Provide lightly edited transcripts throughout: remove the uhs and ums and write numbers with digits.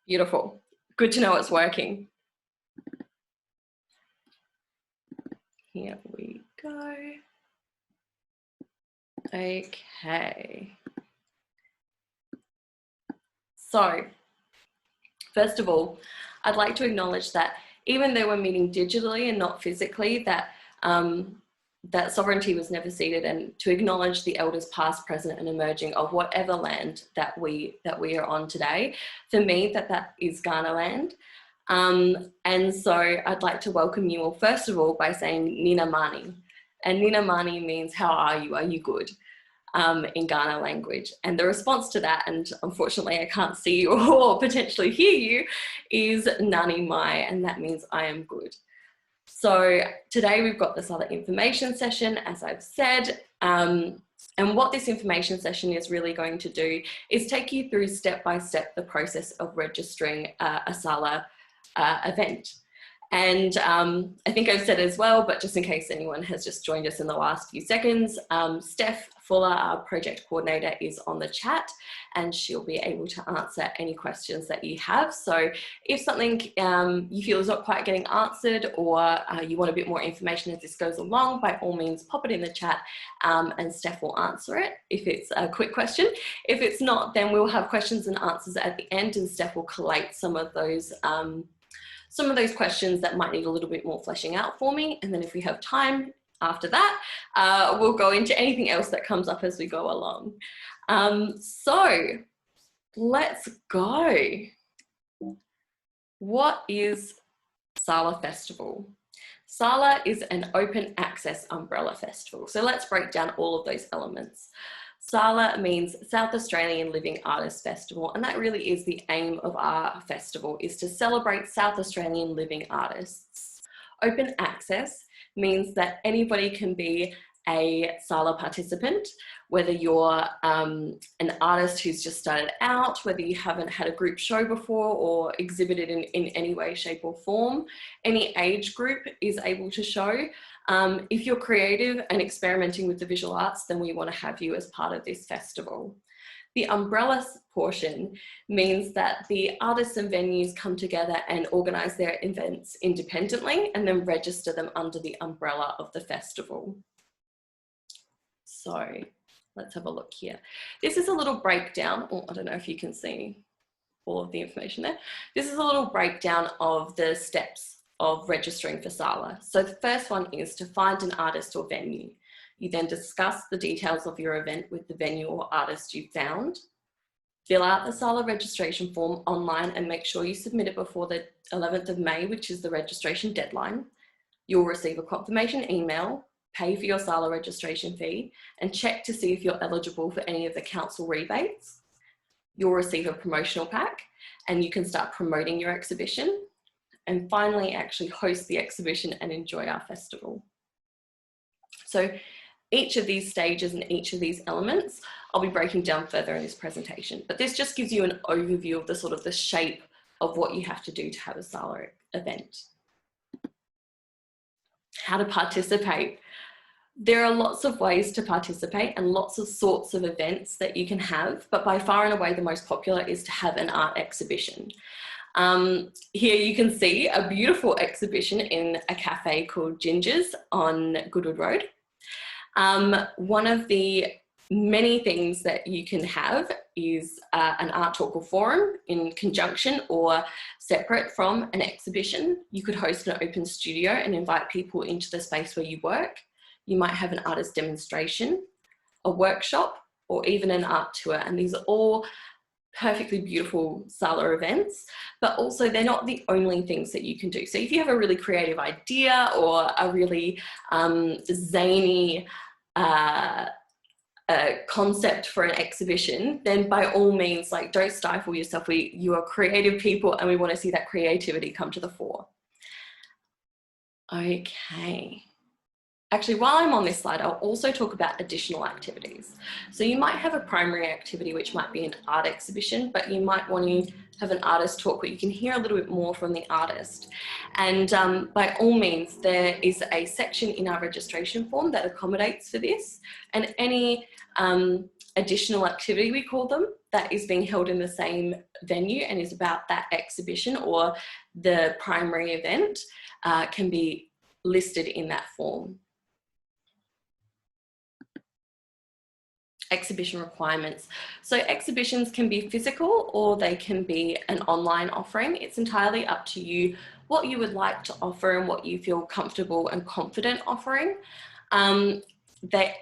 Beautiful. Good to know it's working. Here we go. Okay. So, first of all, I'd like to acknowledge that even though we're meeting digitally and not physically, that that sovereignty was never ceded, and to acknowledge the elders past, present and emerging of whatever land that we are on today. For me, that is Ghana land. And so I'd like to welcome you all, first of all, by saying Nina Mani. And Nina Mani means, how are you? Are you good? In Ghana language. And the response to that, and unfortunately I can't see you or potentially hear you, is Nani Mai, and that means I am good. So today we've got the SALA information session, as I've said, and what this information session is really going to do is take you through step by step the process of registering a SALA event. And I think I've said as well, but just in case anyone has just joined us in the last few seconds, Steph Fuller, our project coordinator, is on the chat and she'll be able to answer any questions that you have. So if something you feel is not quite getting answered, or you want a bit more information as this goes along, by all means pop it in the chat and Steph will answer it if it's a quick question. If it's not, then we'll have questions and answers at the end, and Steph will collate some of those questions that might need a little bit more fleshing out for me. And then if we have time after that, we'll go into anything else that comes up as we go along. So let's go. What is SALA Festival? SALA is an open access umbrella festival. So let's break down all of those elements. SALA means South Australian Living Artists Festival, and that really is the aim of our festival, is to celebrate South Australian living artists. Open access means that anybody can be a SALA participant, whether you're an artist who's just started out, whether you haven't had a group show before or exhibited in any way, shape or form. Any age group is able to show. If you're creative and experimenting with the visual arts, then we want to have you as part of this festival. The umbrella portion means that the artists and venues come together and organise their events independently and then register them under the umbrella of the festival. So let's have a look here. This is a little breakdown. Oh, I don't know if you can see all of the information there. This is a little breakdown of the steps of registering for SALA. So the first one is to find an artist or venue. You then discuss the details of your event with the venue or artist you found. Fill out the SALA registration form online and make sure you submit it before the 11th of May, which is the registration deadline. You'll receive a confirmation email, pay for your SALA registration fee, and check to see if you're eligible for any of the council rebates. You'll receive a promotional pack and you can start promoting your exhibition. And finally, actually host the exhibition and enjoy our festival. So each of these stages and each of these elements, I'll be breaking down further in this presentation, but this just gives you an overview of the sort of the shape of what you have to do to have a SALA event. How to participate. There are lots of ways to participate and lots of sorts of events that you can have, but by far and away the most popular is to have an art exhibition. Here you can see a beautiful exhibition in a cafe called Ginger's on Goodwood Road. One of the many things that you can have is an art talk or forum in conjunction or separate from an exhibition. You could host an open studio and invite people into the space where you work. You might have an artist demonstration, a workshop, or even an art tour. And these are all perfectly beautiful SALA events, but also they're not the only things that you can do. So if you have a really creative idea or a really zany concept for an exhibition, then by all means, like, don't stifle yourself. You are creative people and we want to see that creativity come to the fore. Okay. Actually, while I'm on this slide, I'll also talk about additional activities. So you might have a primary activity, which might be an art exhibition, but you might want to have an artist talk where you can hear a little bit more from the artist. And by all means, there is a section in our registration form that accommodates for this. And any additional activity, we call them, that is being held in the same venue and is about that exhibition or the primary event can be listed in that form. Exhibition requirements. So exhibitions can be physical or they can be an online offering. It's entirely up to you what you would like to offer and what you feel comfortable and confident offering. They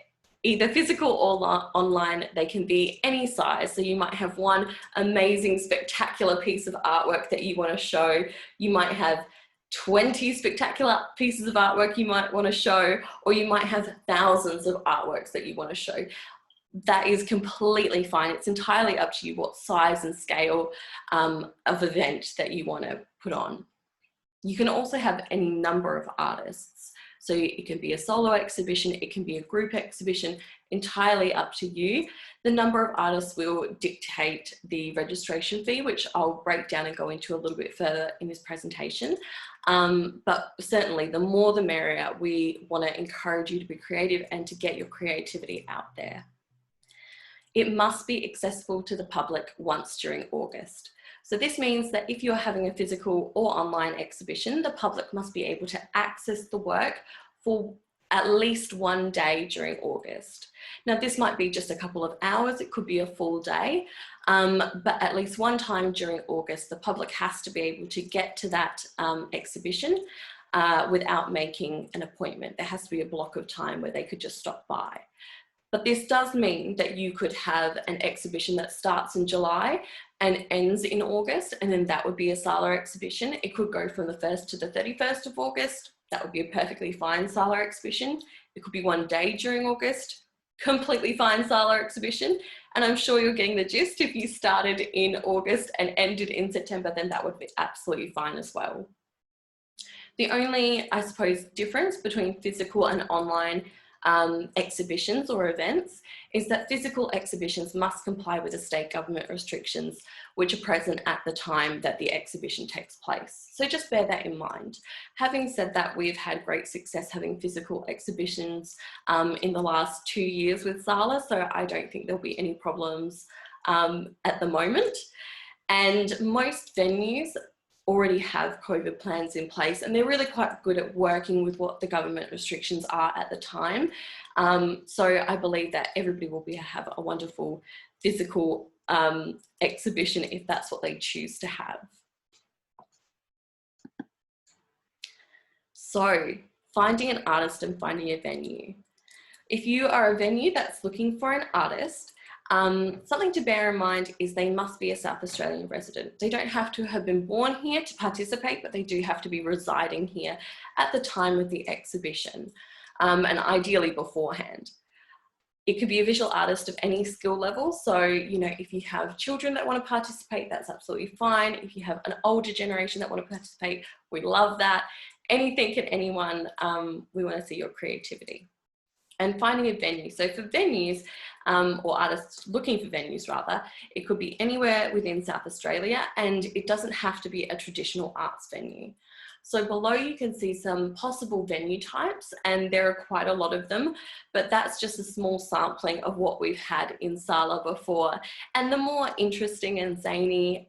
either physical or online, they can be any size. So you might have one amazing, spectacular piece of artwork that you want to show. You might have 20 spectacular pieces of artwork you might want to show, or you might have thousands of artworks that you want to show. That is completely fine. It's entirely up to you what size and scale of event that you want to put on. You can also have any number of artists. So it can be a solo exhibition, it can be a group exhibition, entirely up to you. The number of artists will dictate the registration fee, which I'll break down and go into a little bit further in this presentation. But certainly the more the merrier. We want to encourage you to be creative and to get your creativity out there. It must be accessible to the public once during August. So this means that if you're having a physical or online exhibition, the public must be able to access the work for at least one day during August. Now this might be just a couple of hours, it could be a full day, but at least one time during August, the public has to be able to get to that exhibition without making an appointment. There has to be a block of time where they could just stop by. But this does mean that you could have an exhibition that starts in July and ends in August, and then that would be a SALA exhibition. It could go from the 1st to the 31st of August. That would be a perfectly fine SALA exhibition. It could be one day during August, completely fine SALA exhibition. And I'm sure you're getting the gist. If you started in August and ended in September, then that would be absolutely fine as well. The only, I suppose, difference between physical and online exhibitions or events is that physical exhibitions must comply with the state government restrictions which are present at the time that the exhibition takes place. So just bear that in mind. Having said that, we've had great success having physical exhibitions in the last 2 years with SALA, so I don't think there'll be any problems at the moment. And most venues already have COVID plans in place, and they're really quite good at working with what the government restrictions are at the time. So I believe that everybody will have a wonderful physical exhibition if that's what they choose to have. So finding an artist and finding a venue. If you are a venue that's looking for an artist, something to bear in mind is they must be a South Australian resident. They don't have to have been born here to participate, but they do have to be residing here at the time of the exhibition, and ideally beforehand. It could be a visual artist of any skill level. So, you know, if you have children that want to participate, that's absolutely fine. If you have an older generation that want to participate, we love that. Anything and anyone, we want to see your creativity. And finding a venue. So for venues, or artists looking for venues rather, it could be anywhere within South Australia, and it doesn't have to be a traditional arts venue. So below you can see some possible venue types, and there are quite a lot of them, but that's just a small sampling of what we've had in SALA before. And the more interesting and zany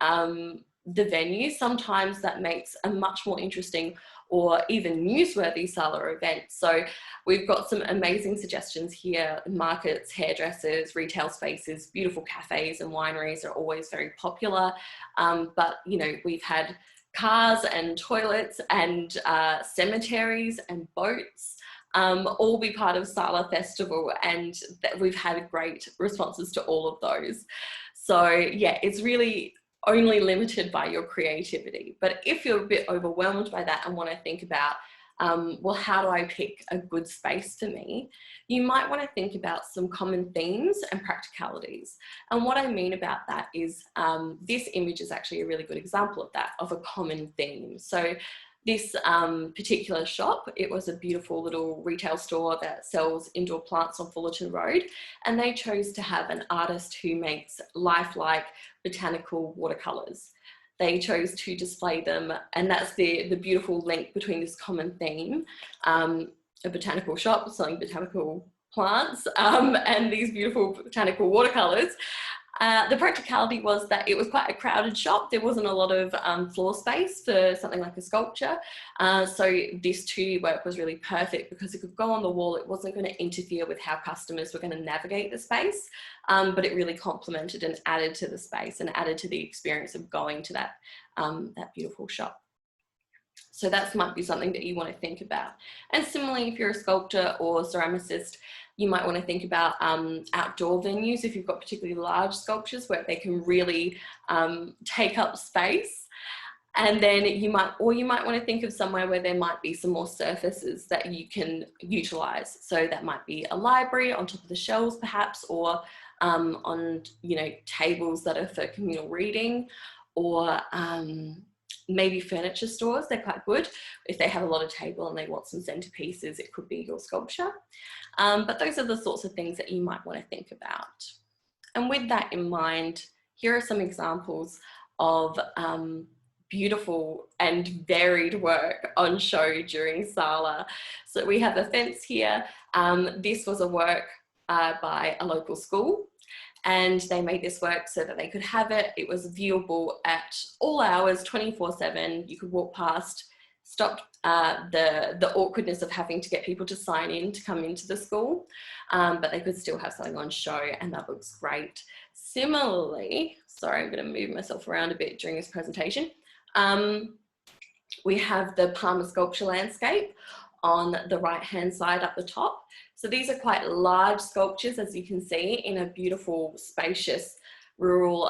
the venue, sometimes that makes a much more interesting or even newsworthy SALA event. So we've got some amazing suggestions here. Markets, hairdressers, retail spaces, beautiful cafes and wineries are always very popular. But you know, we've had cars and toilets and cemeteries and boats all be part of SALA Festival, and we've had great responses to all of those. So yeah, it's really only limited by your creativity. But if you're a bit overwhelmed by that and want to think about, well, how do I pick a good space for me? You might want to think about some common themes and practicalities. And what I mean about that is this image is actually a really good example of that, of a common theme. So this particular shop, it was a beautiful little retail store that sells indoor plants on Fullerton Road, and they chose to have an artist who makes lifelike botanical watercolours. They chose to display them, and that's the beautiful link between this common theme, a botanical shop selling botanical plants and these beautiful botanical watercolors. The practicality was that it was quite a crowded shop. There wasn't a lot of floor space for something like a sculpture. So this 2D work was really perfect because it could go on the wall. It wasn't going to interfere with how customers were going to navigate the space, but it really complemented and added to the space and added to the experience of going to that, that beautiful shop. So that might be something that you want to think about. And similarly, if you're a sculptor or ceramicist, you might want to think about outdoor venues if you've got particularly large sculptures where they can really take up space. And then you might want to think of somewhere where there might be some more surfaces that you can utilize. So that might be a library on top of the shelves perhaps, or on, you know, tables that are for communal reading, or maybe furniture stores. They're quite good. If they have a lot of table and they want some centerpieces, it could be your sculpture. But those are the sorts of things that you might want to think about. And with that in mind, here are some examples of beautiful and varied work on show during SALA. So we have a fence here. This was a work by a local school, and they made this work so that they could have it. It was viewable at all hours, 24/7. You could walk past, stop the awkwardness of having to get people to sign in to come into the school, but they could still have something on show, and that looks great. Similarly, sorry, I'm going to move myself around a bit during this presentation. We have the Palmer sculpture landscape on the right hand side up the top. So these are quite large sculptures, as you can see, in a beautiful, spacious rural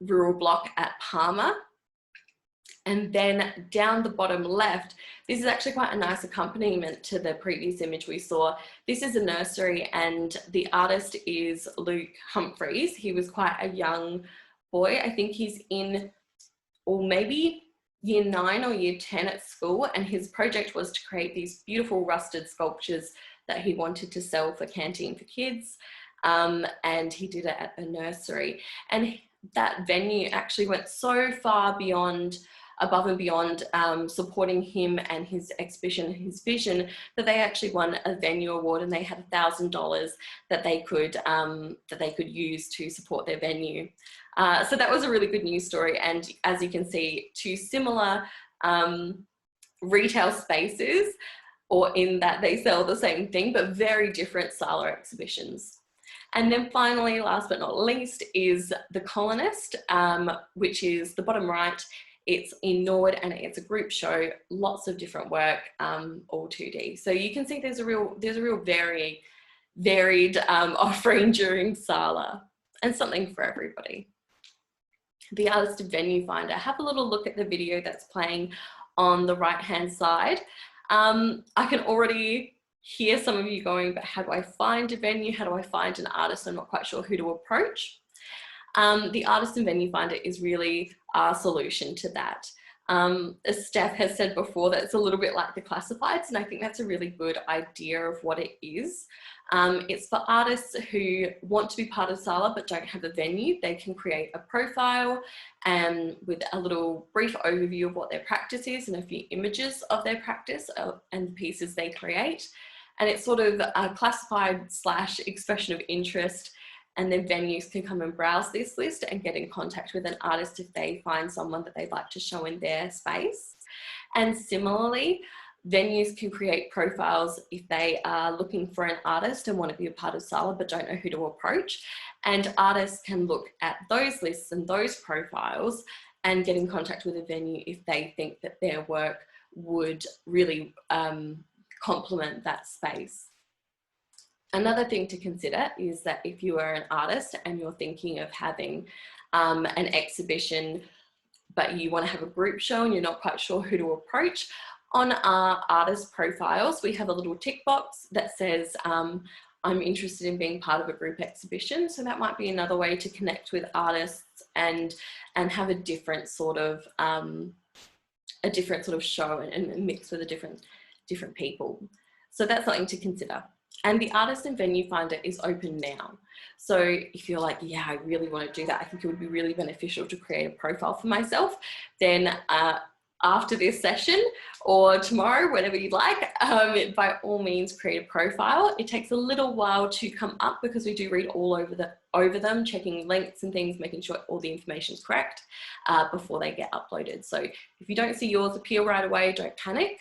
block at Palmer. And then down the bottom left, this is actually quite a nice accompaniment to the previous image we saw. This is a nursery, and the artist is Luke Humphreys. He was quite a young boy. I think he's in, or maybe year 9 or year 10 at school, and his project was to create these beautiful rusted sculptures that he wanted to sell for Canteen for Kids, and he did it at a nursery. And that venue actually went so far beyond, above and beyond supporting him and his exhibition, his vision, that they actually won a venue award, and they had $1,000 that they could use to support their venue. So that was a really good news story. And as you can see, 2 similar retail spaces, or in that they sell the same thing, but very different SALA exhibitions. And then finally, last but not least, is The Colonist, which is the bottom right. It's in Norwood, and it's a group show, lots of different work, all 2D. So you can see there's a real varied offering during SALA, and something for everybody. The Artist and Venue Finder. Have a little look at the video that's playing on the right hand side. I can already hear some of you going, but how do I find a venue? How do I find an artist? I'm not quite sure who to approach. The Artist and Venue Finder is really our solution to that. As Steph has said before, that it's a little bit like the classifieds, and I think that's a really good idea of what it is. It's for artists who want to be part of SALA but don't have a venue. They can create a profile with a little brief overview of what their practice is and a few images of their practice and the pieces they create. And it's sort of a classified / expression of interest, and then venues can come and browse this list and get in contact with an artist if they find someone that they'd like to show in their space. And similarly, venues can create profiles if they are looking for an artist and want to be a part of SALA but don't know who to approach. And artists can look at those lists and those profiles and get in contact with a venue if they think that their work would really complement that space. Another thing to consider is that if you are an artist and you're thinking of having an exhibition, but you want to have a group show and you're not quite sure who to approach, on our artist profiles, we have a little tick box that says, I'm interested in being part of a group exhibition. So that might be another way to connect with artists and have a different sort of show and mix with different people. So that's something to consider. And the Artist and Venue Finder is open now. So if you're like, yeah, I really want to do that, I think it would be really beneficial to create a profile for myself, then after this session or tomorrow, whenever you'd like, by all means create a profile. It takes a little while to come up because we do read all over them, checking links and things, making sure all the information is correct before they get uploaded. So if you don't see yours appear right away, don't panic.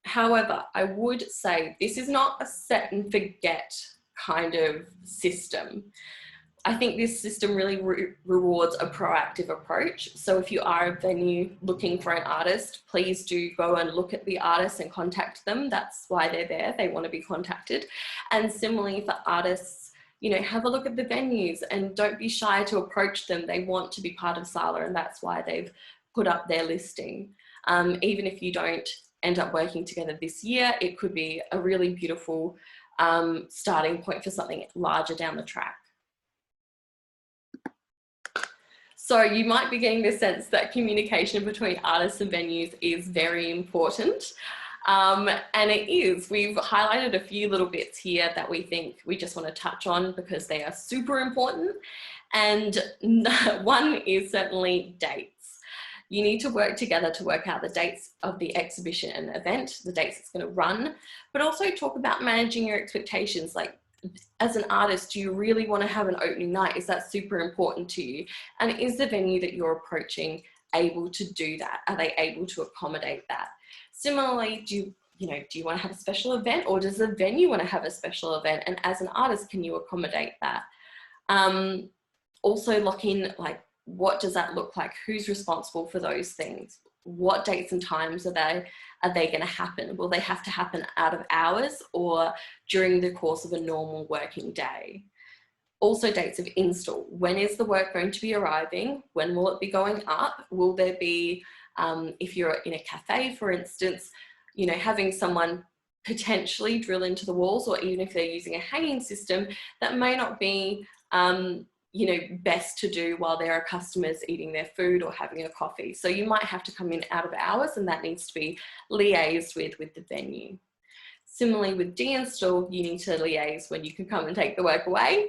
However, I would say this is not a set and forget kind of system. I think this system really rewards a proactive approach. So if you are a venue looking for an artist, please do go and look at the artists and contact them. That's why they're there. They want to be contacted. And similarly for artists, you know, have a look at the venues and don't be shy to approach them. They want to be part of SALA, and that's why they've put up their listing. Even if you don't end up working together this year, it could be a really beautiful starting point for something larger down the track. So you might be getting the sense that communication between artists and venues is very important. And it is. We've highlighted a few little bits here that we think we just want to touch on because they are super important. And one is certainly dates. You need to work together to work out the dates of the exhibition and event, the dates it's going to run, but also talk about managing your expectations. Like, as an artist, do you really want to have an opening night? Is that super important to you? And is the venue that you're approaching able to do that? Are they able to accommodate that? Similarly, do you want to have a special event, or does the venue want to have a special event? And as an artist, can you accommodate that? Also lock in, like, what does that look like? Who's responsible for those things? What dates and times are they going to happen? Will they have to happen out of hours or during the course of a normal working day? Also dates of install. When is the work going to be arriving? When will it be going up? Will there be, if you're in a cafe, for instance, you know, having someone potentially drill into the walls, or even if they're using a hanging system, that may not be you know, best to do while there are customers eating their food or having a coffee. So you might have to come in out of hours, and that needs to be liaised with the venue. Similarly with de-install, you need to liaise when you can come and take the work away.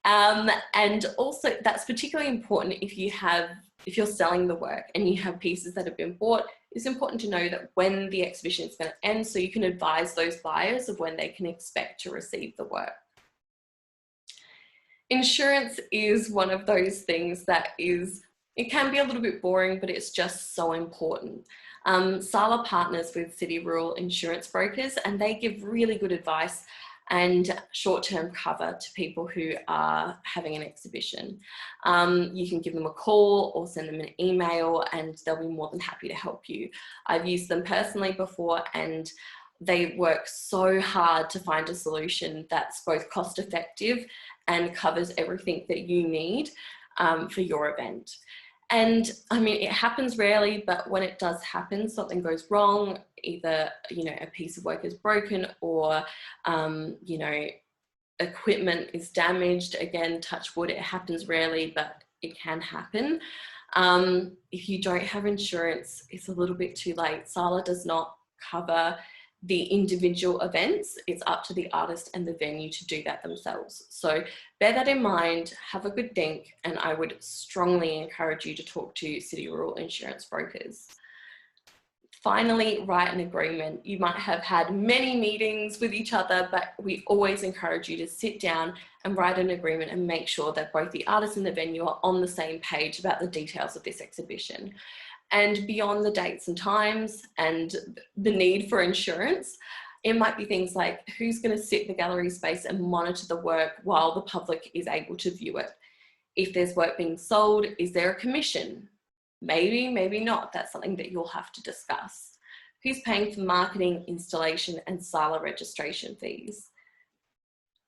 And also that's particularly important if you're selling the work and you have pieces that have been bought. It's important to know that when the exhibition is going to end, so you can advise those buyers of when they can expect to receive the work. Insurance is one of those things that it can be a little bit boring, but it's just so important. SALA partners with City Rural Insurance Brokers, and they give really good advice and short-term cover to people who are having an exhibition. You can give them a call or send them an email, and they'll be more than happy to help you. I've used them personally before, and they work so hard to find a solution that's both cost-effective and covers everything that you need for your event. And I mean, it happens rarely, but when it does happen, something goes wrong, either, you know, a piece of work is broken, or, you know, equipment is damaged. Again, touch wood, it happens rarely, but it can happen. If you don't have insurance, it's a little bit too late. SALA does not cover the individual events. It's up to the artist and the venue to do that themselves. So bear that in mind, have a good think, and I would strongly encourage you to talk to City Rural Insurance Brokers. Finally, write an agreement. You might have had many meetings with each other, but we always encourage you to sit down and write an agreement and make sure that both the artist and the venue are on the same page about the details of this exhibition. And beyond the dates and times and the need for insurance, it might be things like who's going to sit in the gallery space and monitor the work while the public is able to view it. If there's work being sold, is there a commission? Maybe, maybe not. That's something that you'll have to discuss. Who's paying for marketing, installation, and SALA registration fees?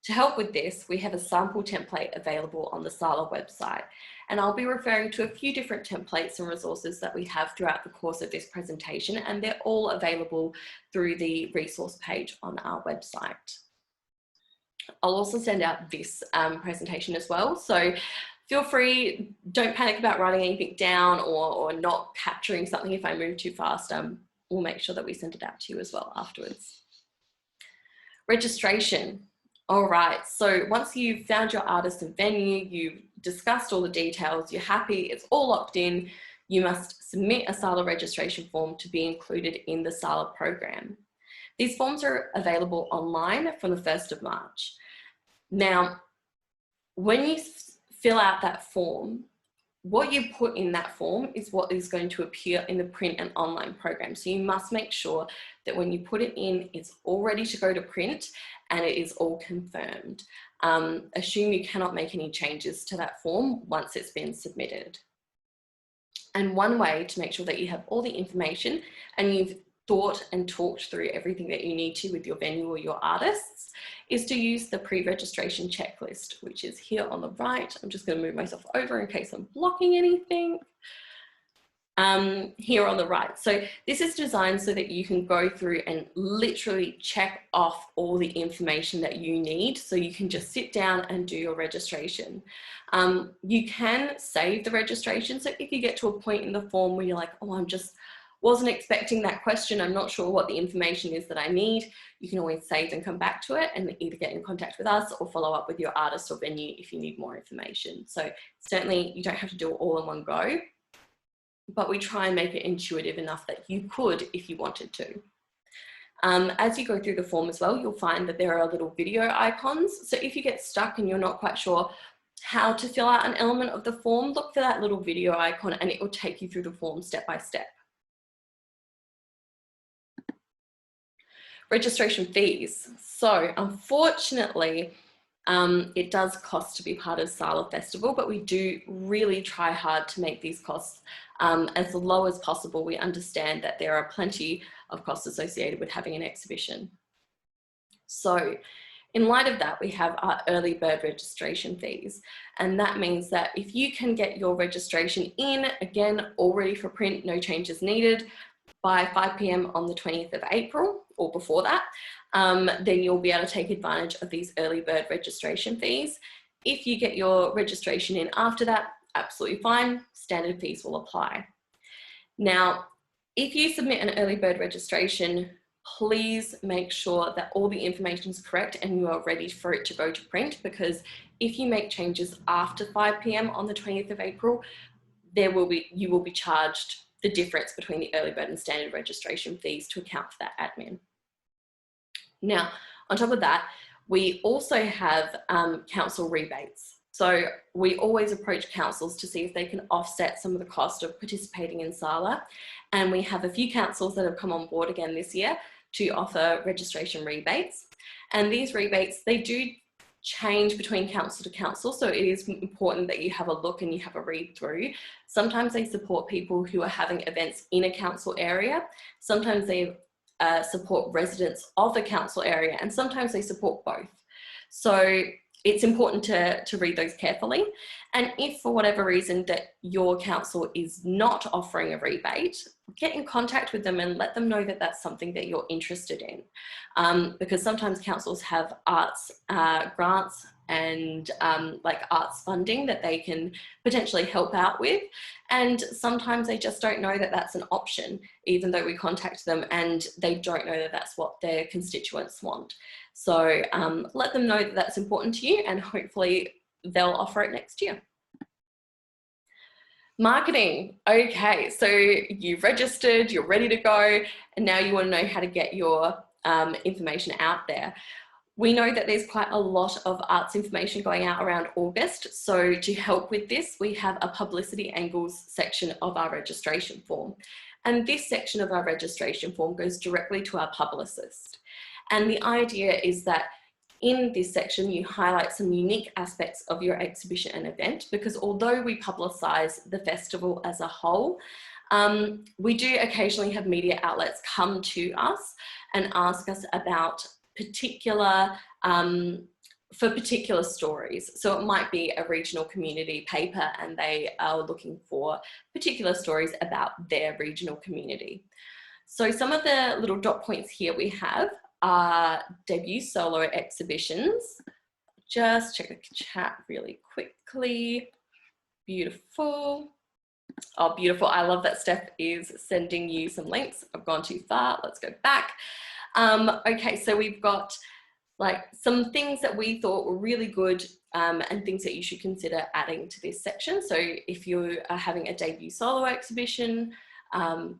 To help with this, we have a sample template available on the SALA website, and I'll be referring to a few different templates and resources that we have throughout the course of this presentation, and they're all available through the resource page on our website. I'll also send out this presentation as well, so feel free, don't panic about writing anything down or not capturing something if I move too fast. We'll make sure that we send it out to you as well afterwards. Registration. All right, so once you've found your artist and venue, you've discussed all the details, you're happy, it's all locked in, you must submit a SALA registration form to be included in the SALA program. These forms are available online from the 1st of March. Now, when you fill out that form, what you put in that form is what is going to appear in the print and online program. So you must make sure that when you put it in, it's all ready to go to print and it is all confirmed. Assume you cannot make any changes to that form once it's been submitted. And one way to make sure that you have all the information and you've thought and talked through everything that you need to with your venue or your artists is to use the pre-registration checklist, which is here on the right. I'm just going to move myself over in case I'm blocking anything. Here on the right. So this is designed so that you can go through and literally check off all the information that you need, so you can just sit down and do your registration. You can save the registration. So if you get to a point in the form where you're like, oh, I'm just wasn't expecting that question, I'm not sure what the information is that I need, you can always save and come back to it and either get in contact with us or follow up with your artist or venue if you need more information. So certainly you don't have to do it all in one go, but we try and make it intuitive enough that you could if you wanted to. As you go through the form as well, you'll find that there are little video icons. So if you get stuck and you're not quite sure how to fill out an element of the form, look for that little video icon and it will take you through the form step by step. Registration fees. So unfortunately, it does cost to be part of SALA Festival, but we do really try hard to make these costs as low as possible. We understand that there are plenty of costs associated with having an exhibition. So in light of that, we have our early bird registration fees. And that means that if you can get your registration in, again, all ready for print, no changes needed, by 5 p.m. on the 20th of April or before that, then you'll be able to take advantage of these early bird registration fees. If you get your registration in after that, absolutely fine, standard fees will apply. Now, if you submit an early bird registration, please make sure that all the information is correct and you are ready for it to go to print, because if you make changes after 5 p.m. on the 20th of April, you will be charged the difference between the early bird and standard registration fees to account for that admin. Now, on top of that, we also have council rebates. So we always approach councils to see if they can offset some of the cost of participating in SALA. And we have a few councils that have come on board again this year to offer registration rebates. And these rebates, they do change between council to council, so it is important that you have a look and you have a read through. Sometimes they support people who are having events in a council area, sometimes they support residents of the council area, and sometimes they support both. So it's important to read those carefully. And if for whatever reason that your council is not offering a rebate, get in contact with them and let them know that that's something that you're interested in. Because sometimes councils have arts grants and like arts funding that they can potentially help out with. And sometimes they just don't know that that's an option, even though we contact them and they don't know that that's what their constituents want. So let them know that that's important to you and hopefully they'll offer it next year. Marketing. Okay, so you've registered, you're ready to go, and now you want to know how to get your information out there. We know that there's quite a lot of arts information going out around August. So to help with this, we have a publicity angles section of our registration form. And this section of our registration form goes directly to our publicist. And the idea is that in this section, you highlight some unique aspects of your exhibition and event, because although we publicise the festival as a whole, we do occasionally have media outlets come to us and ask us about particular stories. So it might be a regional community paper and they are looking for particular stories about their regional community. So some of the little dot points here we have are debut solo exhibitions. Just check the chat really quickly. Beautiful. Oh, beautiful. I love that Steph is sending you some links. I've gone too far. Let's go back. Okay, so we've got like some things that we thought were really good and things that you should consider adding to this section. So if you are having a debut solo exhibition,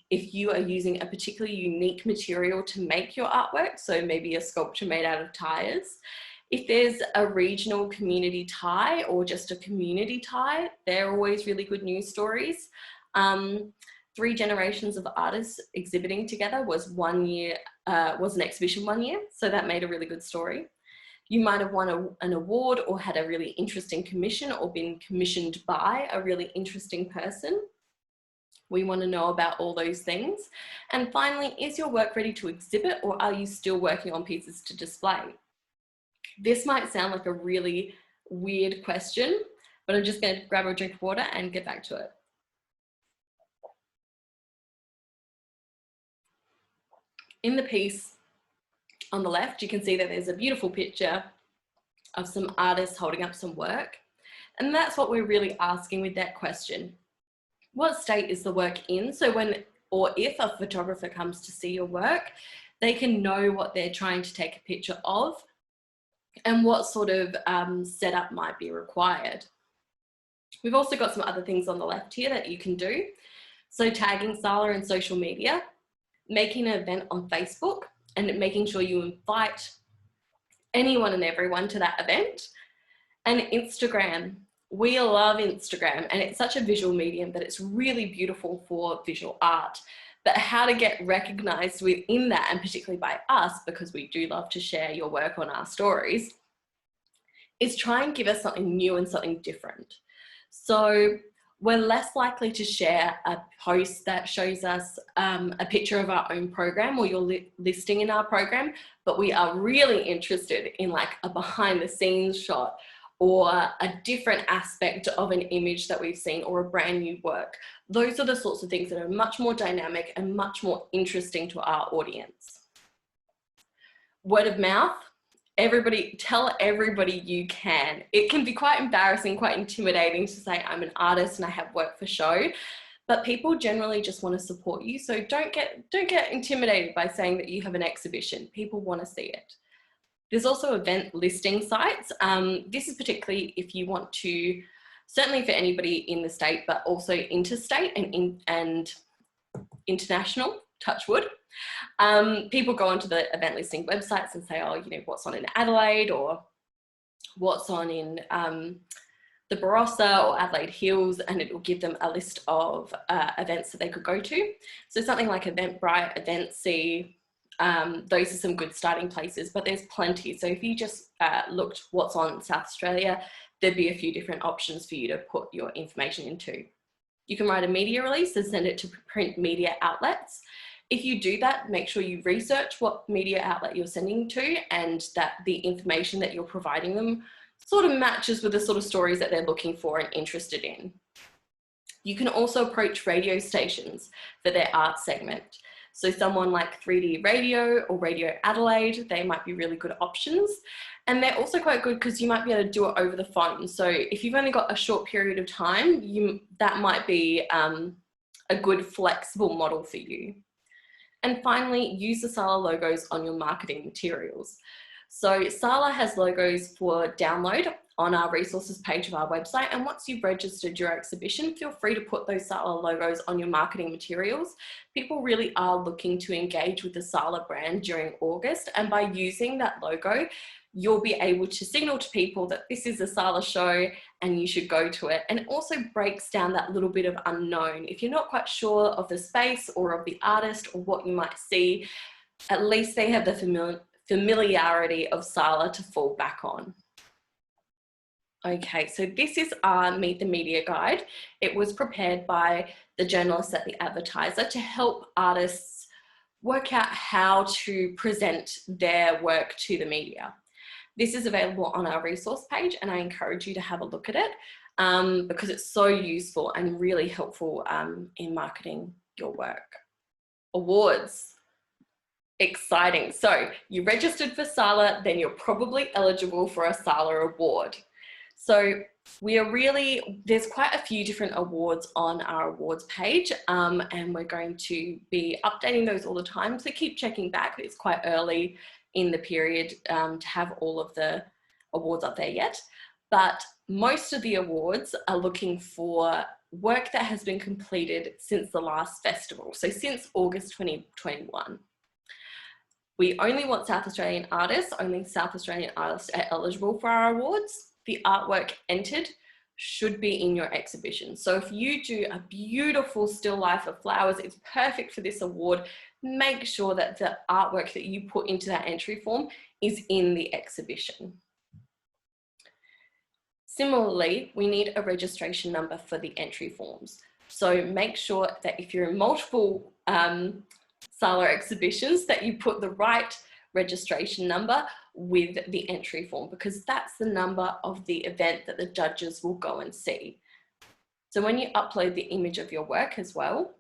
if you are using a particularly unique material to make your artwork, so maybe a sculpture made out of tires, if there's a regional community tie or just a community tie, they're always really good news stories. 3 generations of artists exhibiting together was an exhibition 1 year, so that made a really good story. You might have won an award or had a really interesting commission or been commissioned by a really interesting person. We want to know about all those things. And finally, is your work ready to exhibit, or are you still working on pieces to display? This might sound like a really weird question, but I'm just going to grab a drink of water and get back to it. In the piece on the left, you can see that there's a beautiful picture of some artists holding up some work. And that's what we're really asking with that question. What state is the work in? So when or if a photographer comes to see your work, they can know what they're trying to take a picture of and what sort of setup might be required. We've also got some other things on the left here that you can do. So tagging SALA in social media, making an event on Facebook, and making sure you invite anyone and everyone to that event. And Instagram. We love Instagram, and it's such a visual medium that it's really beautiful for visual art. But how to get recognized within that, and particularly by us, because we do love to share your work on our stories, is try and give us something new and something different. So we're less likely to share a post that shows us a picture of our own program or your listing in our program, but we are really interested in like a behind the scenes shot or a different aspect of an image that we've seen or a brand new work. Those are the sorts of things that are much more dynamic and much more interesting to our audience. Word of mouth. Everybody, tell everybody you can. It can be quite embarrassing, quite intimidating to say I'm an artist and I have work for show, but people generally just want to support you. So don't get intimidated by saying that you have an exhibition. People want to see it. There's also event listing sites. This is particularly if you want to, certainly for anybody in the state, but also interstate and international, touch wood. People go onto the event listing websites and say, oh, you know, what's on in Adelaide or what's on in the Barossa or Adelaide Hills, and it will give them a list of events that they could go to. So something like Eventbrite, Eventsy, those are some good starting places, but there's plenty. So if you just looked what's on South Australia, there'd be a few different options for you to put your information into. You can write a media release and send it to print media outlets. If you do that, make sure you research what media outlet you're sending to and that the information that you're providing them sort of matches with the sort of stories that they're looking for and interested in. You can also approach radio stations for their art segment. So someone like 3D Radio or Radio Adelaide, they might be really good options. And they're also quite good because you might be able to do it over the phone. So if you've only got a short period of time, that might be a good flexible model for you. And finally, use the SALA logos on your marketing materials. So SALA has logos for download on our resources page of our website. And once you've registered your exhibition, feel free to put those SALA logos on your marketing materials. People really are looking to engage with the SALA brand during August. And by using that logo, you'll be able to signal to people that this is a SALA show and you should go to it. And it also breaks down that little bit of unknown. If you're not quite sure of the space or of the artist or what you might see, at least they have the familiarity of SALA to fall back on. Okay, so this is our Meet the Media guide. It was prepared by the journalists at The Advertiser to help artists work out how to present their work to the media. This is available on our resource page and I encourage you to have a look at it because it's so useful and really helpful in marketing your work. Awards. Exciting. So you registered for SALA, then you're probably eligible for a SALA award. So there's quite a few different awards on our awards page and we're going to be updating those all the time. So keep checking back. It's quite early in the period to have all of the awards up there yet. but most of the awards are looking for work that has been completed since the last festival, so since August 2021. We only want South Australian artists. Only South Australian artists are eligible for our awards. The artwork entered should be in your exhibition. So if you do a beautiful still life of flowers, it's perfect for this award. Make sure that the artwork that you put into that entry form is in the exhibition. Similarly, we need a registration number for the entry forms. So make sure that if you're in multiple SALA exhibitions, that you put the right registration number with the entry form, because that's the number of the event that the judges will go and see. So when you upload the image of your work as well,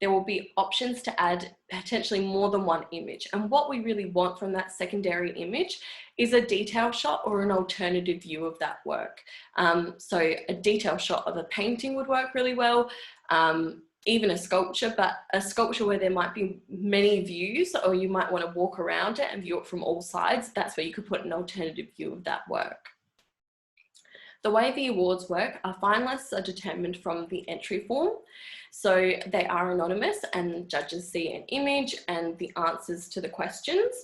there will be options to add potentially more than one image. And what we really want from that secondary image is a detail shot or an alternative view of that work. So a detail shot of a painting would work really well, even a sculpture, but a sculpture where there might be many views, or you might want to walk around it and view it from all sides. That's where you could put an alternative view of that work. The way the awards work, our finalists are determined from the entry form. So they are anonymous and judges see an image and the answers to the questions.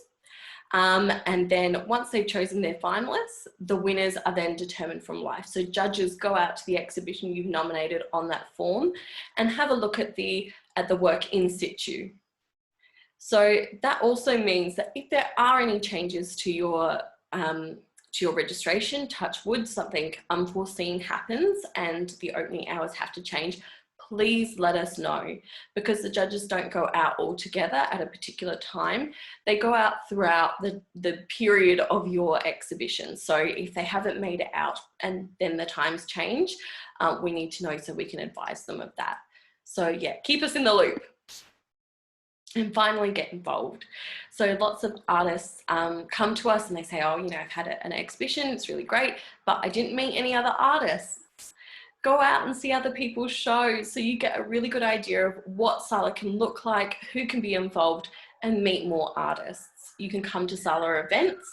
And then once they've chosen their finalists, the winners are then determined from life. So judges go out to the exhibition you've nominated on that form and have a look at the work in situ. So that also means that if there are any changes to your registration, touch wood, something unforeseen happens and the opening hours have to change, please let us know, because the judges don't go out all together at a particular time. They go out throughout the period of your exhibition. So if they haven't made it out and then the times change, we need to know so we can advise them of that. So yeah, keep us in the loop. And finally, get involved. So lots of artists come to us and they say, oh, you know, I've had an exhibition, it's really great, but I didn't meet any other artists. Go out and see other people's shows so you get a really good idea of what SALA can look like, who can be involved, and meet more artists. You can come to SALA events.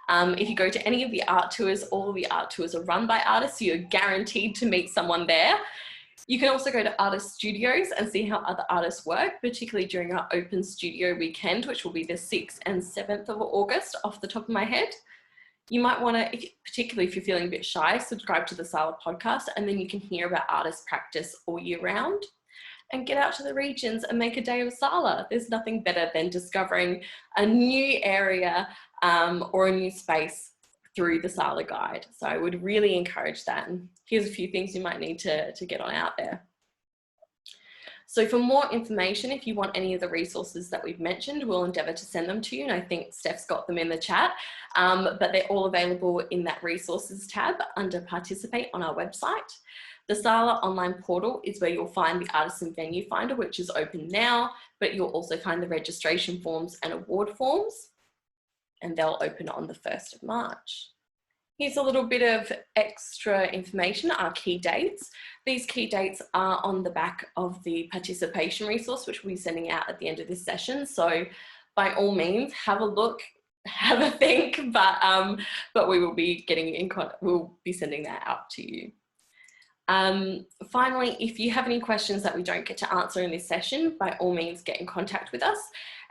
If you go to any of the art tours, all of the art tours are run by artists, so you're guaranteed to meet someone there. You can also go to artist studios and see how other artists work, particularly during our open studio weekend, which will be the 6th and 7th of August off the top of my head. You might want to, particularly if you're feeling a bit shy, subscribe to the SALA podcast, and then you can hear about artist practice all year round. And get out to the regions and make a day of SALA. There's nothing better than discovering a new area or a new space through the SALA guide. So I would really encourage that. And here's a few things you might need to get on out there. So for more information, if you want any of the resources that we've mentioned, we'll endeavour to send them to you. And I think Steph's got them in the chat, but they're all available in that resources tab under participate on our website. The SALA online portal is where you'll find the artist and venue finder, which is open now, but you'll also find the registration forms and award forms, and they'll open on the 1st of March. Here's a little bit of extra information, our key dates. These key dates are on the back of the participation resource, which we'll be sending out at the end of this session. So by all means, have a look, have a think, but we will be we'll be sending that out to you. Finally, if you have any questions that we don't get to answer in this session, by all means get in contact with us.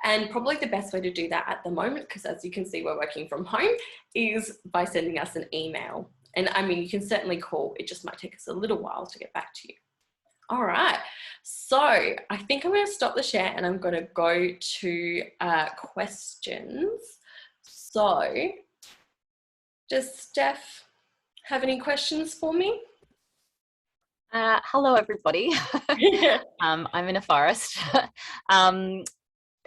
And probably the best way to do that at the moment, because as you can see, we're working from home, is by sending us an email. And I mean, you can certainly call, it just might take us a little while to get back to you. All right, so I think I'm going to stop the share and I'm going to go to questions. So does Steph have any questions for me? Hello, everybody. I'm in a forest.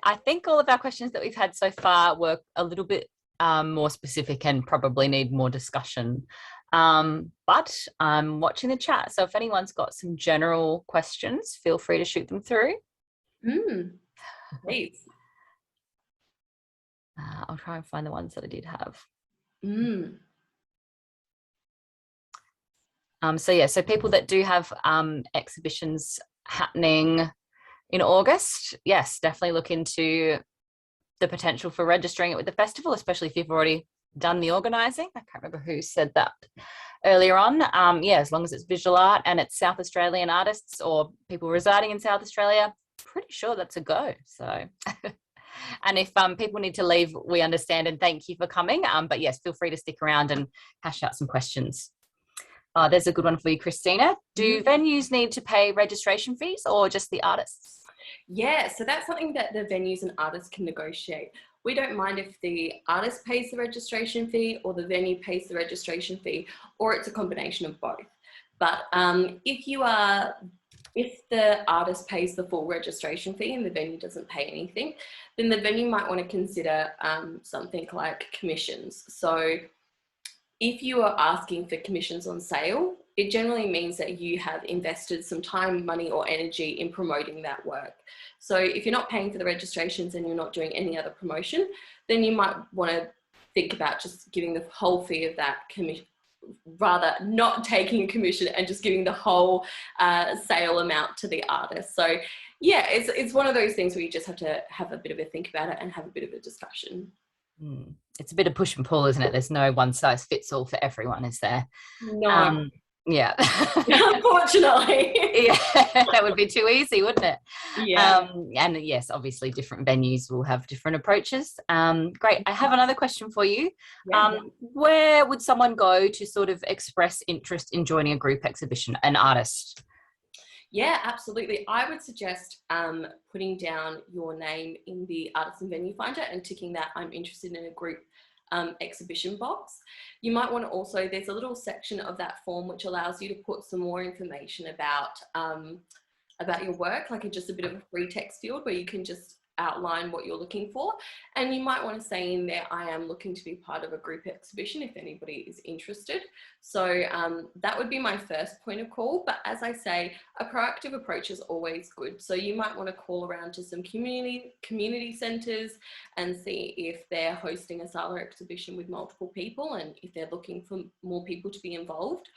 I think all of our questions that we've had so far were a little bit more specific and probably need more discussion. But I'm watching the chat. So if anyone's got some general questions, feel free to shoot them through. Please. I'll try and find the ones that I did have. So yeah, so people that do have exhibitions happening in August, yes, definitely look into the potential for registering it with the festival, especially if you've already done the organising. I can't remember who said that earlier on. Yeah, as long as it's visual art and it's South Australian artists or people residing in South Australia, pretty sure that's a go. So, and if people need to leave, we understand and thank you for coming. But yes, feel free to stick around and hash out some questions. There's a good one for you, Christina. Do venues need to pay registration fees or just the artists? Yeah, so that's something that the venues and artists can negotiate. We don't mind if the artist pays the registration fee or the venue pays the registration fee, or it's a combination of both. But if the artist pays the full registration fee and the venue doesn't pay anything, then the venue might want to consider something like commissions. So if you are asking for commissions on sale, it generally means that you have invested some time, money, or energy in promoting that work. So if you're not paying for the registrations and you're not doing any other promotion, then you might want to think about just giving the whole fee of that commission, rather not taking a commission and just giving the whole sale amount to the artist. So yeah, it's one of those things where you just have to have a bit of a think about it and have a bit of a discussion. It's a bit of push and pull, isn't it? There's no one size fits all for everyone, is there? No. Yeah. Unfortunately. Yeah, that would be too easy, wouldn't it? Yeah. And yes, obviously different venues will have different approaches. Great. I have another question for you. Yeah. Where would someone go to sort of express interest in joining a group exhibition, an artist? Yeah, absolutely. I would suggest putting down your name in the Artist and Venue Finder and ticking that I'm interested in a group exhibition box. You might want to also, there's a little section of that form which allows you to put some more information about your work, like just a bit of a free text field where you can just outline what you're looking for. And you might want to say in there, I am looking to be part of a group exhibition if anybody is interested. So that would be my first point of call. But as I say, a proactive approach is always good. So you might want to call around to some community centres and see if they're hosting a SALA exhibition with multiple people and if they're looking for more people to be involved.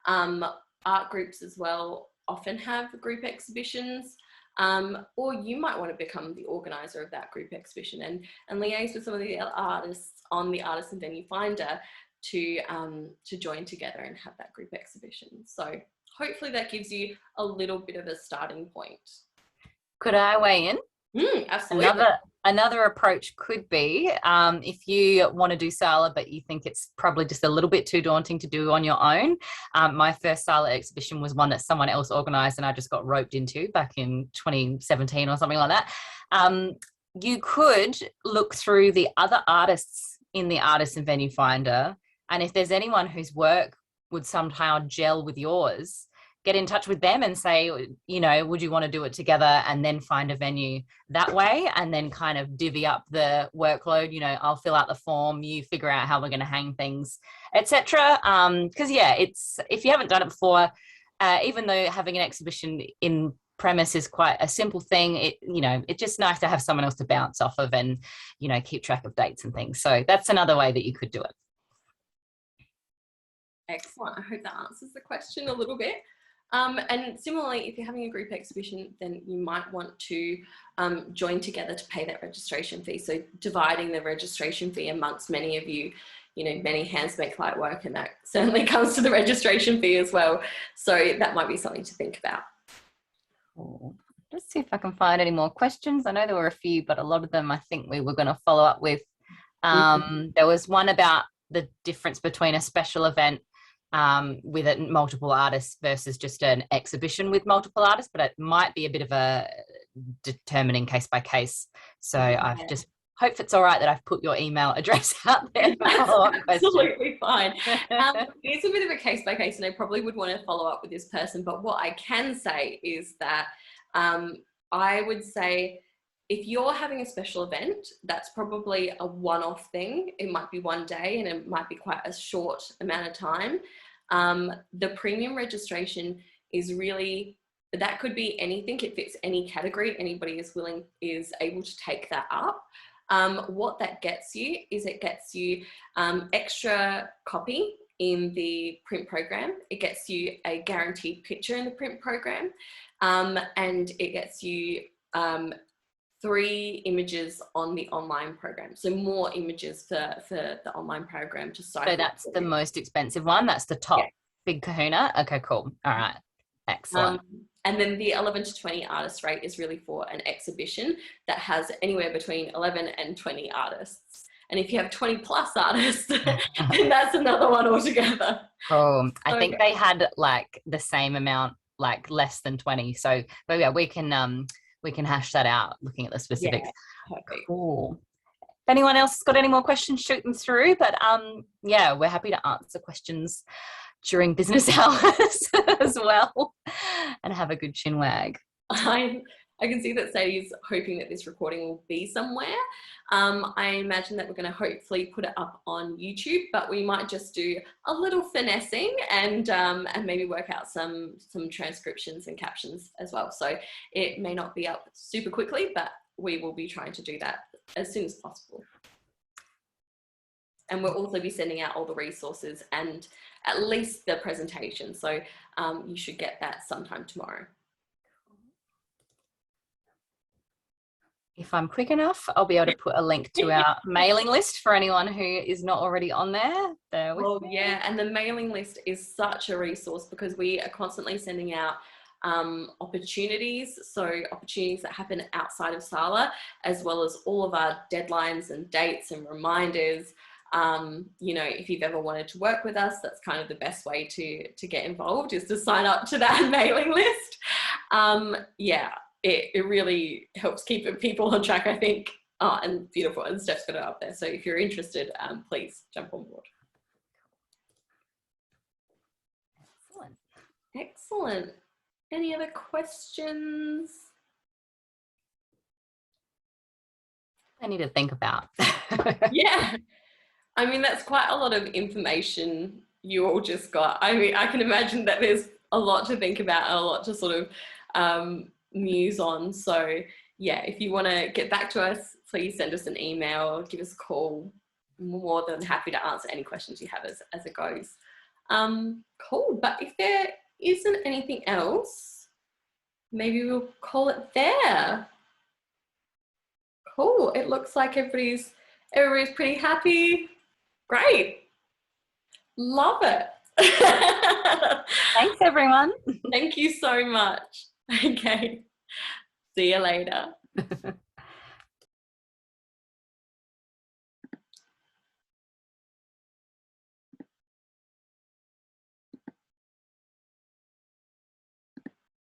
Art groups as well often have group exhibitions. Or you might want to become the organizer of that group exhibition and liaise with some of the artists on the Artist and Venue Finder to join together and have that group exhibition. So hopefully that gives you a little bit of a starting point. Could I weigh in? Absolutely. Another approach could be if you want to do SALA, but you think it's probably just a little bit too daunting to do on your own. My first SALA exhibition was one that someone else organised and I just got roped into back in 2017 or something like that. You could look through the other artists in the Artist and Venue Finder, and if there's anyone whose work would somehow gel with yours, get in touch with them and say, you know, would you want to do it together, and then find a venue that way, and then kind of divvy up the workload. You know, I'll fill out the form, you figure out how we're going to hang things, etc. Because yeah, it's, if you haven't done it before, even though having an exhibition in premise is quite a simple thing, it's just nice to have someone else to bounce off of and, you know, keep track of dates and things. So that's another way that you could do it. Excellent. I hope that answers the question a little bit. And similarly, if you're having a group exhibition, then you might want to join together to pay that registration fee. So dividing the registration fee amongst many of you, you know, many hands make light work, and that certainly comes to the registration fee as well. So that might be something to think about. Cool. Let's see if I can find any more questions. I know there were a few, but a lot of them I think we were going to follow up with. There was one about the difference between a special event with multiple artists versus just an exhibition with multiple artists, but it might be a bit of a determining case by case. So I've just hope it's all right that I've put your email address out there. Absolutely fine. It's a bit of a case by case, and I probably would want to follow up with this person. But what I can say is that I would say, if you're having a special event, that's probably a one-off thing. It might be one day and it might be quite a short amount of time. The premium registration is really, that could be anything. It fits any category. Anybody is able to take that up. What that gets you is it gets you extra copy in the print program. It gets you a guaranteed picture in the print program. And it gets you 3 images on the online program. So more images for the online program to cycle. So that's the most expensive one. That's the top big kahuna. Okay, cool. All right. Excellent. And then the 11 to 20 artist rate is really for an exhibition that has anywhere between 11 and 20 artists. And if you have 20 plus artists, then that's another one altogether. Oh, I think they had like the same amount, like less than 20. So but yeah, we can hash that out looking at the specifics. Yeah, perfect. Cool. If anyone else has got any more questions, shoot them through. But yeah, we're happy to answer questions during business hours as well and have a good chin wag. I can see that Sadie's hoping that this recording will be somewhere. I imagine that we're going to hopefully put it up on YouTube, but we might just do a little finessing and maybe work out some transcriptions and captions as well. So it may not be up super quickly, but we will be trying to do that as soon as possible. And we'll also be sending out all the resources and at least the presentation. So you should get that sometime tomorrow. If I'm quick enough, I'll be able to put a link to our mailing list for anyone who is not already on there. Oh yeah, and the mailing list is such a resource because we are constantly sending out opportunities, so opportunities that happen outside of SALA, as well as all of our deadlines and dates and reminders. You know, if you've ever wanted to work with us, that's kind of the best way to get involved, is to sign up to that mailing list. Yeah, it really helps keep people on track, I think. Oh, and beautiful, and Steph's got it up there. So if you're interested, please jump on board. Excellent. Excellent. Any other questions? I need to think about. Yeah. I mean, that's quite a lot of information you all just got. I mean, I can imagine that there's a lot to think about and a lot to sort of muse on. So yeah, if you want to get back to us, please send us an email, give us a call. More than happy to answer any questions you have as it goes. Cool, but if there isn't anything else, maybe we'll call it there. Cool, it looks like everybody's pretty happy. Great. Love it. Thanks, everyone. Thank you so much. Okay. See you later.